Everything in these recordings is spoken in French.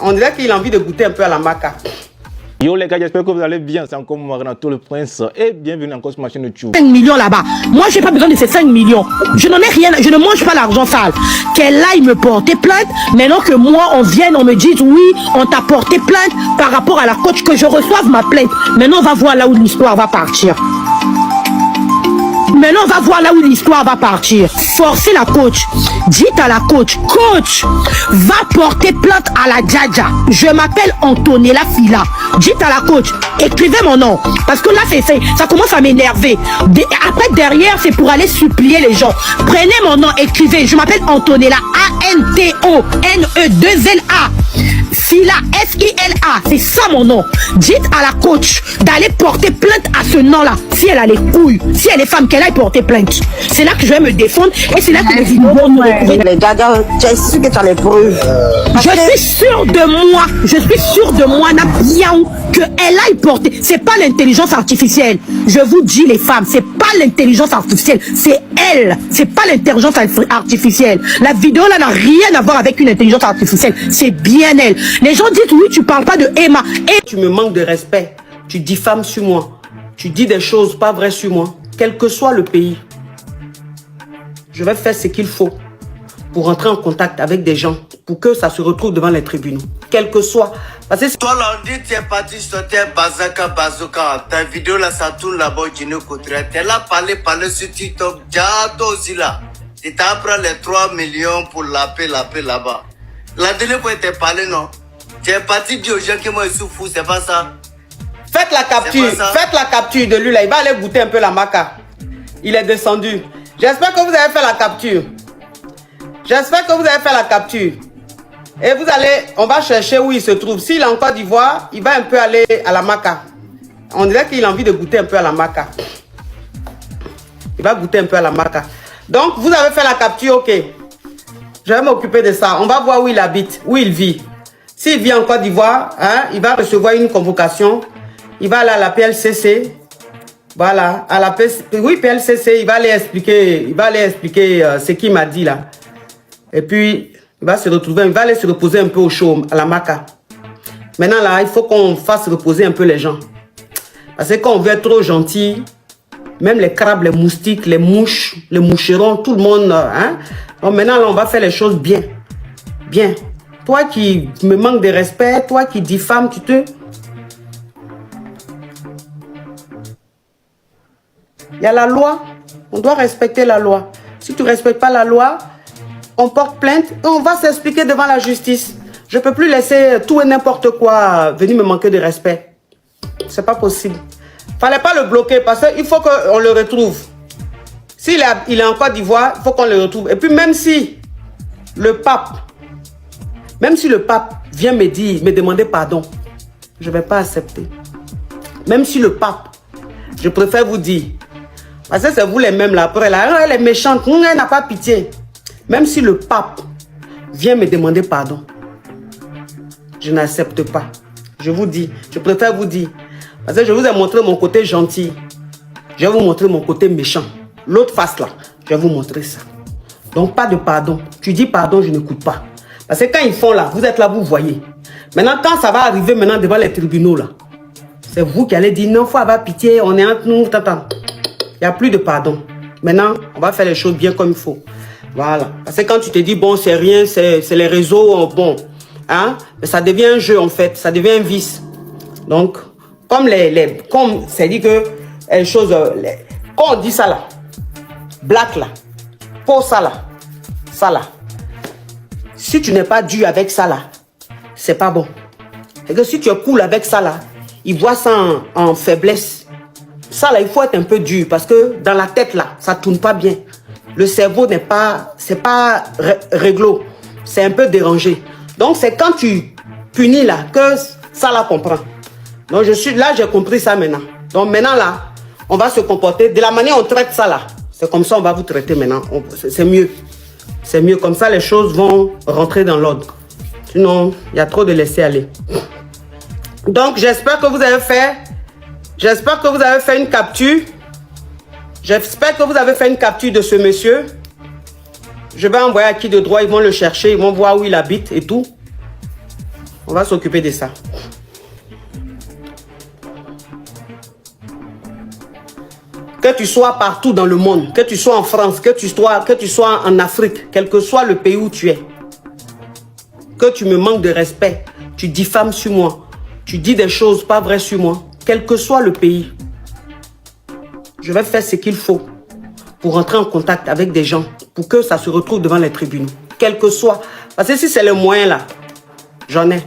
On dirait qu'il a envie de goûter un peu à la maca. Yo les gars, j'espère que vous allez bien. C'est encore moi, Renato le Prince. Et bienvenue encore sur ma chaîne YouTube. 5 millions là-bas. Moi, j'ai pas besoin de ces 5 millions. Je n'en ai rien. Je ne mange pas l'argent sale. Qu'elle aille me porter plainte. Maintenant que moi, on vienne, on me dise oui, on t'a porté plainte par rapport à la coach, que je reçoive ma plainte. Maintenant, on va voir là où l'histoire va partir. Maintenant, on va voir là où l'histoire va partir. Forcez la coach. Dites à la coach, coach, va porter plainte à la Djadja. Je m'appelle Antonella Fila. Dites à la coach, écrivez mon nom. Parce que là, ça commence à m'énerver. Après, derrière, c'est pour aller supplier les gens. Prenez mon nom, écrivez. Je m'appelle Antonella, A-N-T-O-N-E-2-L-A. Fila, F-I-L-A, c'est ça mon nom. Dites à la coach d'aller porter plainte à ce nom-là. Si elle a les couilles, si elle est femme, qu'elle aille porter plainte. C'est là que je vais me défendre et c'est là que les vidéos vont me retrouver. Les Djadja, tu es sûr que tu as les preuves? Je suis sûre de moi. Je suis sûre de moi, Nabiaou, qu'elle aille porter. C'est pas l'intelligence artificielle. Je vous dis les femmes, c'est pas l'intelligence artificielle. C'est elle. C'est pas l'intelligence artificielle. La vidéo là n'a rien à voir avec une intelligence artificielle. C'est bien elle. Les gens disent oui, tu parles pas de Emma. Et Tu me manques de respect. Tu diffames sur moi. Tu dis des choses pas vraies sur moi. Quel que soit le pays. Je vais faire ce qu'il faut pour rentrer en contact avec des gens, pour que ça se retrouve devant les tribunaux. Quel que soit. Parce que toi là, on dit tu es parti sortir Bazaka Bazooka. Ta vidéo là, ça tourne là-bas au Dino Couture. Tu es là parler sur TikTok. Toi aussi là. Tu t'as pris les 3 millions pour l'appeler là-bas. La dernière fois, tu es parlé, non? Tu es parti dire aux gens que moi je suis fou, c'est pas ça? faites la capture de lui là. Il va aller goûter un peu la maca. Il est descendu. J'espère que vous avez fait la capture. J'espère que vous avez fait la capture. Et vous allez, on va chercher où il se trouve. S'il est en Côte d'Ivoire, il va un peu aller à la maca. On dirait qu'il a envie de goûter un peu à la maca. Il va goûter un peu à la maca. Donc, vous avez fait la capture, ok. Je vais m'occuper de ça. On va voir où il habite, où il vit. S'il vit en Côte d'Ivoire, hein, il va recevoir une convocation. Il va aller à la PLCC. Voilà, à la PLCC, il va aller expliquer, ce qu'il m'a dit là. Et puis, il va se retrouver, il va aller se reposer un peu au chaud, à la maca. Maintenant là, il faut qu'on fasse reposer un peu les gens. Parce que quand on veut être trop gentil, même les crabes, les moustiques, les mouches, les moucherons, tout le monde, hein. Donc maintenant là, on va faire les choses bien. Bien. Toi qui me manques de respect, toi qui diffames, tu te... Il y a la loi. On doit respecter la loi. Si tu ne respectes pas la loi, on porte plainte et on va s'expliquer devant la justice. Je ne peux plus laisser tout et n'importe quoi venir me manquer de respect. C'est pas possible. Fallait pas le bloquer parce qu'il faut qu'on le retrouve. S'il est en Côte d'Ivoire, il faut qu'on le retrouve. Et puis même si le pape vient me demander pardon, je ne vais pas accepter. Même si le pape, je préfère vous dire, parce que c'est vous les mêmes là, après là, elle est méchante, elle n'a pas pitié. Même si le pape vient me demander pardon, je n'accepte pas. Je vous dis, je préfère vous dire, parce que je vous ai montré mon côté gentil, je vais vous montrer mon côté méchant. L'autre face là, je vais vous montrer ça. Donc pas de pardon. Tu dis pardon, je n'écoute pas. Parce que quand ils font là, vous êtes là, vous voyez. Maintenant, quand ça va arriver maintenant devant les tribunaux là, c'est vous qui allez dire non, il faut avoir pitié, on est entre nous, tata. Il n'y a plus de pardon. Maintenant, on va faire les choses bien comme il faut. Voilà. Parce que quand tu te dis, bon, c'est rien, c'est les réseaux, bon. Hein? Mais ça devient un jeu, en fait. Ça devient un vice. Donc, comme comme c'est dit que les choses... quand on dit ça là, black là, pour ça là. Si tu n'es pas dur avec ça là, c'est pas bon. Et que si tu es cool avec ça là, ils voient ça en faiblesse. Ça là, il faut être un peu dur parce que dans la tête là, ça tourne pas bien. Le cerveau n'est pas, c'est pas réglo, c'est un peu dérangé. Donc c'est quand tu punis là que ça là comprend. Donc je suis là, j'ai compris ça maintenant. Donc maintenant là, on va se comporter de la manière on traite ça là. C'est comme ça on va vous traiter maintenant. C'est mieux. C'est mieux comme ça les choses vont rentrer dans l'ordre. Sinon, il y a trop de laisser aller. Donc j'espère que vous avez fait. J'espère que vous avez fait une capture. J'espère que vous avez fait une capture de ce monsieur. Je vais envoyer à qui de droit, ils vont le chercher, ils vont voir où il habite et tout. On va s'occuper de ça. Que tu sois partout dans le monde, que tu sois en France, que tu sois en Afrique, quel que soit le pays où tu es, que tu me manques de respect, tu diffames sur moi, tu dis des choses pas vraies sur moi, quel que soit le pays, je vais faire ce qu'il faut pour rentrer en contact avec des gens, pour que ça se retrouve devant les tribunaux, quel que soit. Parce que si c'est le moyen là, j'en ai.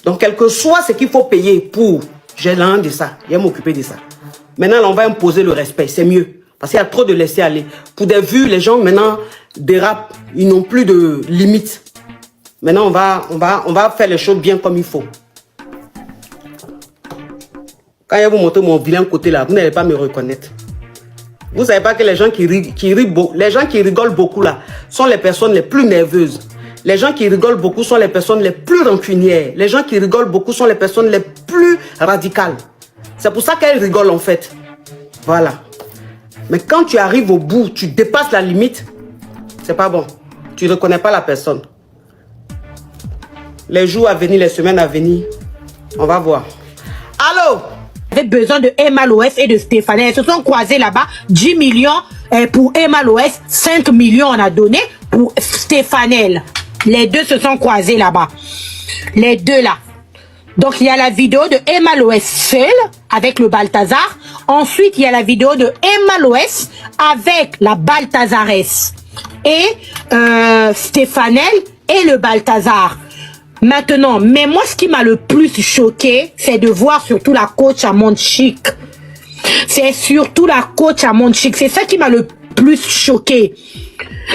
Donc quel que soit ce qu'il faut payer pour, j'ai l'un de ça, je vais m'occuper de ça. Maintenant, là, on va imposer le respect, c'est mieux. Parce qu'il y a trop de laisser aller. Pour des vues, les gens maintenant dérapent, ils n'ont plus de limites. Maintenant, on va faire les choses bien comme il faut. Quand je vous montre mon vilain côté là, vous n'allez pas me reconnaître. Vous ne savez pas que les gens qui rigolent beaucoup là sont les personnes les plus nerveuses. Les gens qui rigolent beaucoup sont les personnes les plus rancunières. Les gens qui rigolent beaucoup sont les personnes les plus radicales. C'est pour ça qu'elles rigolent en fait. Voilà. Mais quand tu arrives au bout, tu dépasses la limite, c'est pas bon. Tu ne reconnais pas la personne. Les jours à venir, les semaines à venir, on va voir. Allô? Avait besoin de Emma Loès et de Stéphanie. Ils se sont croisés là-bas. 10 millions pour Emma Loès. 5 millions on a donné pour Stéphanie. Les deux se sont croisés là-bas. Les deux là. Donc, il y a la vidéo de Emma Loès seule avec le Balthazar. Ensuite, il y a la vidéo de Emma Loès avec la Balthazaresse. Et Stéphanie et le Balthazar. Maintenant, mais moi, ce qui m'a le plus choqué, c'est de voir surtout la coach à Monde Chic. C'est surtout la coach à Monde Chic. C'est ça qui m'a le plus choqué.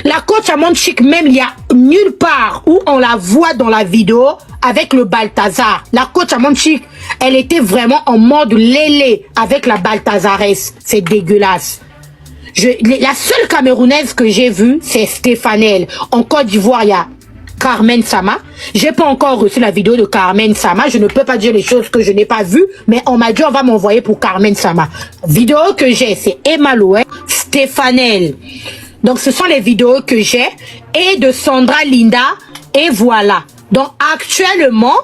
La coach à Monde Chic, même, il y a nulle part où on la voit dans la vidéo avec le Balthazar. La coach à Monde Chic, elle était vraiment en mode lélé avec la Balthazaresse. C'est dégueulasse. La seule Camerounaise que j'ai vue, c'est Stéphanie. En Côte d'Ivoire, il y a Carmen Sama. J'ai pas encore reçu la vidéo de Carmen Sama. Je ne peux pas dire les choses que je n'ai pas vues, mais on m'a dit on va m'envoyer pour Carmen Sama. Vidéo que j'ai, c'est Emma Loès, Stéphanie. Donc ce sont les vidéos que j'ai et de Sandra Linda et voilà. Donc actuellement,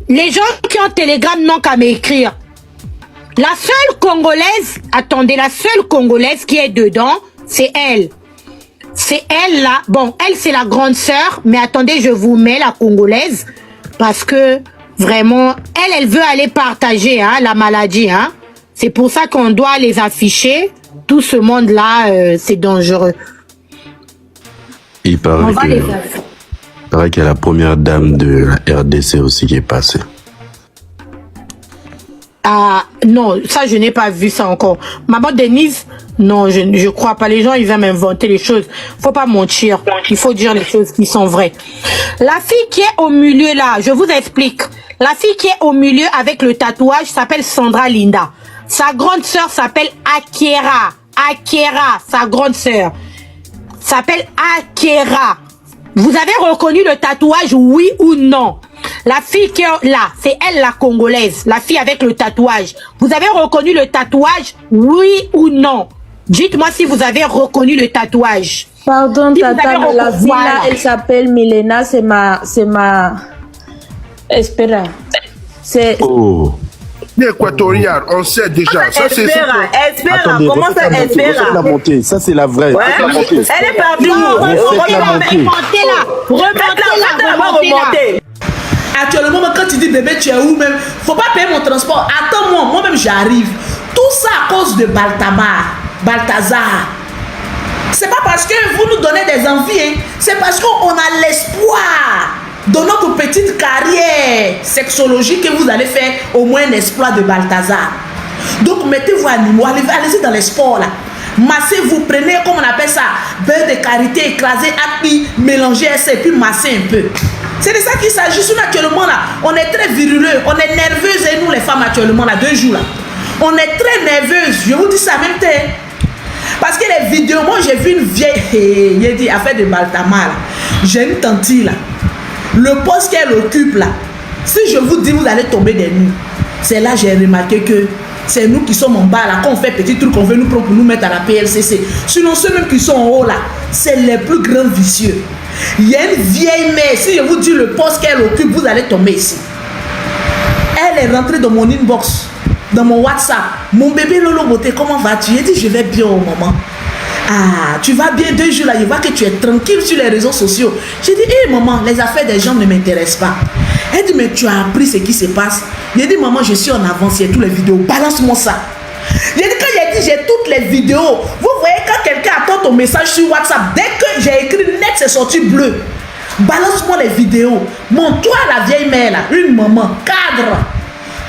les gens qui ont Telegram n'ont qu'à m'écrire. La seule Congolaise, attendez, la seule Congolaise qui est dedans, c'est elle. C'est elle là. Bon, elle c'est la grande sœur, mais attendez, je vous mets la Congolaise parce que vraiment, elle veut aller partager hein, la maladie. Hein. C'est pour ça qu'on doit les afficher. Tout ce monde là, c'est dangereux. Il paraît qu'il y a la première dame de la RDC aussi qui est passée. Ah non, ça je n'ai pas vu ça encore. Maman Denise, non, je crois pas. Les gens ils viennent m'inventer les choses. Faut pas mentir. Il faut dire les choses qui sont vraies. La fille qui est au milieu là, je vous explique. La fille qui est au milieu avec le tatouage s'appelle Sandra Linda. Sa grande sœur s'appelle Akera. Akera, sa grande sœur s'appelle Akera. Vous avez reconnu le tatouage, oui ou non? La fille qui est là, c'est elle la Congolaise, la fille avec le tatouage. Vous avez reconnu le tatouage, oui ou non? Dites-moi si vous avez reconnu le tatouage. Pardon, si tata, mais la fille là, elle s'appelle Milena, c'est ma... Espera. C'est... Oh. Équatorial, on sait déjà. Ça, c'est Espera, comment ça, Espera? La montée, ça c'est la vraie. Ouais. Elle est partie. Remontez-la. Actuellement, quand tu dis bébé, tu es où même? Faut pas payer mon transport. Attends-moi, moi-même j'arrive. Tout ça à cause de Balthazar. C'est pas parce que vous nous donnez des envies, hein. C'est parce qu'on a l'espoir dans notre petite carrière sexologique que vous allez faire au moins un exploit de Balthazar. Donc mettez-vous à niveau, allez-y dans les sports là. Massez-vous, prenez, comme on appelle ça, beurre de karité écrasé, puis mélangez ça et puis massez un peu. C'est de ça qu'il s'agit. Nous actuellement là, on est très viruleux, on est nerveuses et nous les femmes actuellement là, 2 jours là. On est très nerveuses, je vous dis ça même temps. Parce que les vidéos, moi j'ai vu une vieille, j'ai dit affaire de Baltamar là. J'ai une tante là. Le poste qu'elle occupe là, si je vous dis vous allez tomber des nues. C'est là que j'ai remarqué que c'est nous qui sommes en bas là, quand on fait petit truc, on veut nous prendre pour nous mettre à la PLCC. Sinon ceux même qui sont en haut là, c'est les plus grands vicieux. Il y a une vieille mère, si je vous dis le poste qu'elle occupe, vous allez tomber ici. Elle est rentrée dans mon inbox, dans mon WhatsApp. Mon bébé Lolo Beauté, comment vas-tu? Elle dit, je vais bien au moment. Ah, tu vas bien 2 jours là, je vois que tu es tranquille sur les réseaux sociaux. J'ai dit, hé maman, les affaires des gens ne m'intéressent pas. Elle dit, mais tu as appris ce qui se passe. J'ai dit, maman, je suis en avance, il y a toutes les vidéos, balance-moi ça. J'ai dit, quand j'ai dit, j'ai toutes les vidéos. Vous voyez, quand quelqu'un attend ton message sur WhatsApp, dès que j'ai écrit net, c'est sorti bleu. Balance-moi les vidéos. Montre-toi la vieille mère là, une maman, cadre.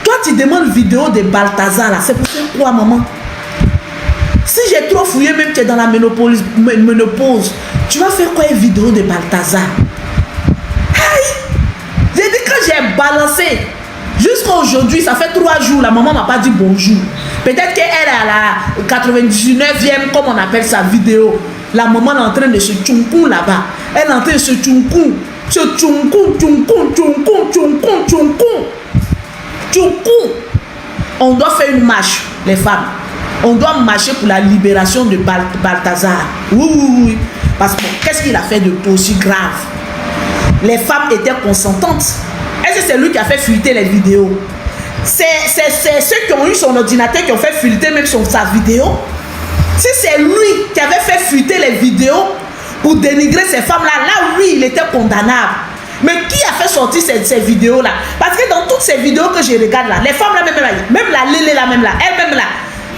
Toi, tu demandes vidéo de Balthazar là, c'est pour faire quoi, maman? Si j'ai trop fouillé, même tu es dans la ménopause, tu vas faire quoi une vidéo de Balthazar? Aïe! J'ai dit que j'ai balancé. Jusqu'à aujourd'hui, ça fait 3 jours, la maman m'a pas dit bonjour. Peut-être qu'elle est à la 99e, comme on appelle sa vidéo. La maman est en train de se tchounkou là-bas. Elle est en train de se tchounkou. Se tchounkou, tchounkou, tchounkou, tchounkou, tchounkou. Tchounkou. On doit faire une marche, les femmes. On doit marcher pour la libération de Balthazar. Oui, oui, oui. Parce que qu'est-ce qu'il a fait de aussi grave? Les femmes étaient consentantes. Est-ce que c'est lui qui a fait fuiter les vidéos? C'est ceux qui ont eu son ordinateur qui ont fait fuiter même sa vidéo. Si c'est lui qui avait fait fuiter les vidéos pour dénigrer ces femmes-là, là oui, il était condamnable. Mais qui a fait sortir ces vidéos-là? Parce que dans toutes ces vidéos que je regarde là, les femmes là, même la Lélé là, même là, elle-même là,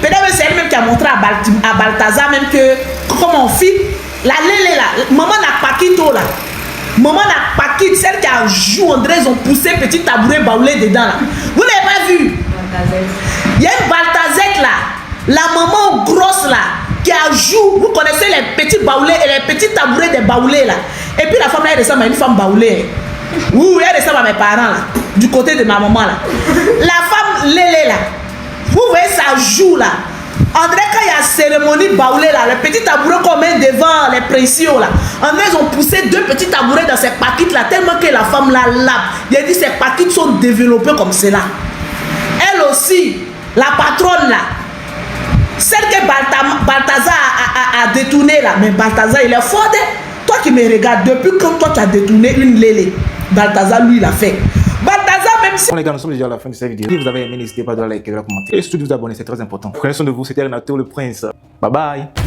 peut-être c'est elle-même qui a montré à Balthazar même que, comment on fit, la Lélé là, maman n'a pas quitté là. Maman n'a pas quitté, celle qui a joué, André, ils ont poussé petit tabouret baoulé dedans là. Vous n'avez pas vu? Il y a une Balthazar là, la maman grosse là, qui a joué, vous connaissez les petits baoulés et les petits tabourets des baoulés là. Et puis la femme là, elle ressemble à une femme baoulée. Oui, elle ressemble à mes parents là, du côté de ma maman là. La femme Lélé là, vous voyez ça joue là. André, quand il y a cérémonie baoulée là, les petits tabourets qu'on met devant les précieux là, André, ils ont poussé 2 petits tabourets dans ces paquets là, tellement que la femme là lave. Il a dit ces paquets sont développés comme cela. Elle aussi, la patronne là, celle que Balthazar a détourné là, mais Balthazar il est fort. Toi qui me regardes, depuis quand toi tu as détourné une Lélé, Balthazar lui il a fait. Balthazar même si... Bon les gars, nous sommes déjà à la fin de cette vidéo. Si vous avez aimé, n'hésitez pas à liker, de commenter et surtout de vous abonner, c'est très important. Prenez soin de vous, c'était Renato le Prince. Bye bye.